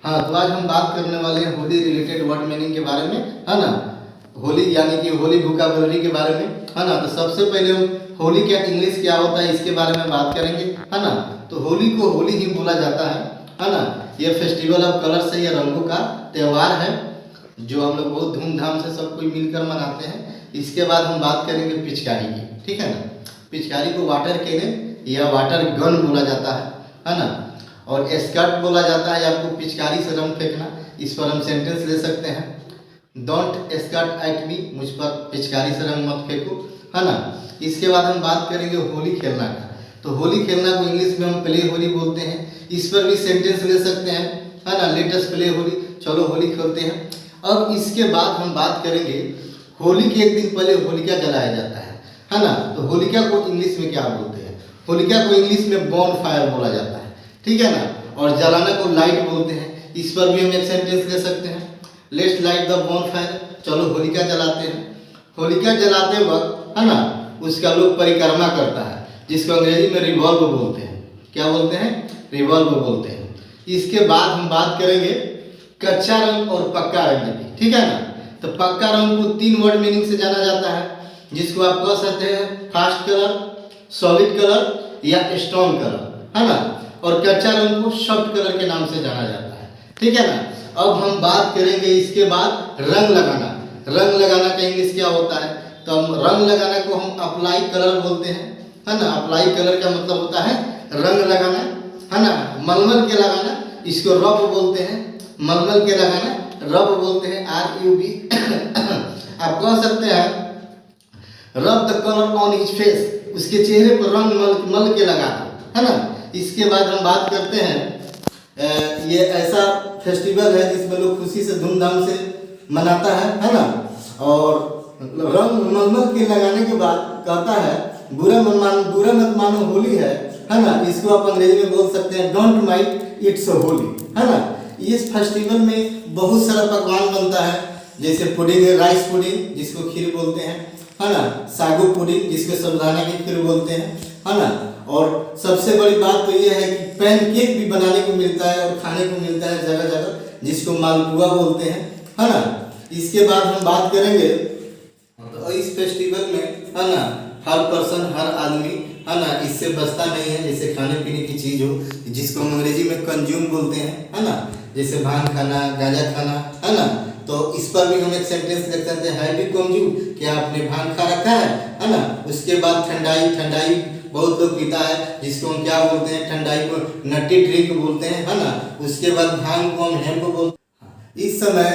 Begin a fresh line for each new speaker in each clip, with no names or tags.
हाँ, तो आज हम बात करने वाले हैं होली रिलेटेड वर्ड मीनिंग के बारे में, है ना। होली यानी कि होली वोकैबुलरी के बारे में, है ना। तो सबसे पहले हम होली क्या इंग्लिश क्या होता है इसके बारे में बात करेंगे, है ना। तो होली को होली ही बोला जाता है ना। ये फेस्टिवल ऑफ कलर्स है, ये रंगों का त्यौहार है जो हम लोग बहुत धूमधाम से सब कोई मिलकर मनाते हैं। इसके बाद हम बात करेंगे पिचकारी की, ठीक है ना। पिचकारी को वाटर कैनन या वाटर गन बोला जाता है ना। और स्कर्ट बोला जाता है आपको पिचकारी से रंग फेंकना। इस पर हम सेंटेंस ले सकते हैं, डोंट स्कर्ट एट मी, मुझ पर पिचकारी से रंग मत फेंको, है ना। इसके बाद हम बात करेंगे होली खेलना का। तो होली खेलना को इंग्लिश में हम प्ले होली बोलते हैं। इस पर भी सेंटेंस ले सकते हैं, है ना। लेट अस प्ले होली, चलो होली खेलते हैं। अब इसके बाद हम बात करेंगे होली के एक दिन पहले होलिका जलाया जाता है ना। तो होलिका को इंग्लिश में क्या बोलते हैं? होलिका को इंग्लिश में बॉन फायर बोला जाता है, ठीक है ना। और जलाना को लाइट बोलते हैं। इस पर भी हम एक सेंटेंस ले सकते हैं, let's light the Bon fire, चलो होलिका जलाते हैं। होलिका जलाते वक्त, है ना, उसका लोग परिक्रमा करता है जिसको अंग्रेजी में रिवॉल्व बोलते हैं। क्या बोलते हैं? रिवॉल्व बोलते हैं। इसके बाद हम बात करेंगे कच्चा रंग और पक्का रंग की, ठीक है ना। तो पक्का रंग को 3 वर्ड मीनिंग से जाना जाता है, जिसको आप कह सकते हैं फास्ट कलर, सॉलिड कलर या स्टोन कलर, है ना। और कच्चा रंग को सॉफ्ट कलर के नाम से जाना जाता है, ठीक है ना। अब हम बात करेंगे इसके बाद रंग लगाना। रंग लगाना का इंग्लिश क्या होता है? तो हम रंग लगाना को हम अप्लाई कलर बोलते हैं, है ना। अप्लाई कलर का मतलब होता है रंग लगाना, है ना। मलमल के लगाना इसको रब बोलते हैं, मलमल के लगाना रब बोलते हैं, RUB। आप कह सकते हैं रब the colour on his face, उसके चेहरे पर रंग मल के लगा दो, है ना। इसके बाद हम बात करते हैं ये ऐसा फेस्टिवल है जिसमें लोग खुशी से धूमधाम से मनाता है ना। और रंग मलमल के लगाने के बाद कहता है बुरा मत मानो होली है ना। इसको आप अंग्रेजी में बोल सकते हैं डोंट माइंड इट्स होली, है ना। इस फेस्टिवल में बहुत सारा पकवान बनता है, जैसे पुडिंग, राइस पुडिंग जिसको खीर बोलते हैं, है ना। सागू पुडिंग जिसको साबूदाना की खीर बोलते हैं, है ना। और सबसे बड़ी बात तो ये है कि पैनकेक भी बनाने को मिलता है और खाने को मिलता है जगह जगह, जिसको मालपुआ बोलते हैं, है ना। इसके बाद हम बात करेंगे तो इस फेस्टिवल में, है ना, हर पर्सन, हर आदमी, है ना, इससे बचता नहीं है। जैसे खाने पीने की चीज़ हो जिसको हम अंग्रेजी में कंज्यूम बोलते हैं, है ना। जैसे भांग खाना, गांजा खाना, है ना। तो इस पर भी हम एक सेंटेंस लिख सकते हैं, हैव यू कंज्यूम, क्या आपने भांग खा रखा है ना। उसके बाद ठंडाई बहुत लोग पीता है, जिसको हम क्या बोलते हैं? ठंडाई को नटी ड्रिंक बोलते हैं, है ना। उसके बाद भांग को हम हेम्प बोलते हैं। इस समय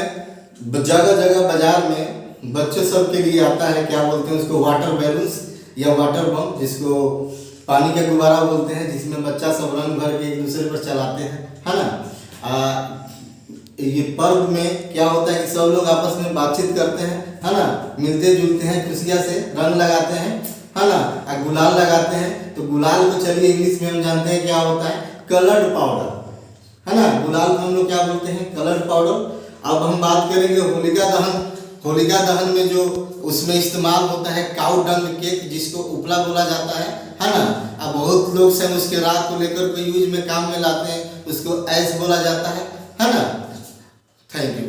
जगह जगह बाजार में बच्चों सब के लिए आता है, क्या बोलते हैं उसको? वाटर बैलून्स या वाटर बम, जिसको पानी का गुब्बारा बोलते हैं, जिसमें बच्चा सब रंग भर के एक दूसरे पर चलाते हैं, है ना। ये पर्व में क्या होता है कि सब लोग आपस में बातचीत करते हैं, है ना, मिलते जुलते हैं, खुशियाँ से रंग लगाते हैं, है ना। गुलाल लगाते हैं। तो गुलाल को चलिए इंग्लिश में हम जानते हैं क्या होता है? कलर्ड पाउडर, है ना। गुलाल को हम लोग क्या बोलते हैं? Coloured powder. अब हम बात करेंगे होलिका दहन। होलिका दहन में जो उसमें इस्तेमाल होता है काऊ डंग केक, जिसको उपला बोला जाता है ना। अब बहुत लोग से उसके राख को लेकर कोई यूज में काम में लाते हैं, उसको ऐस बोला जाता है ना। Thank you.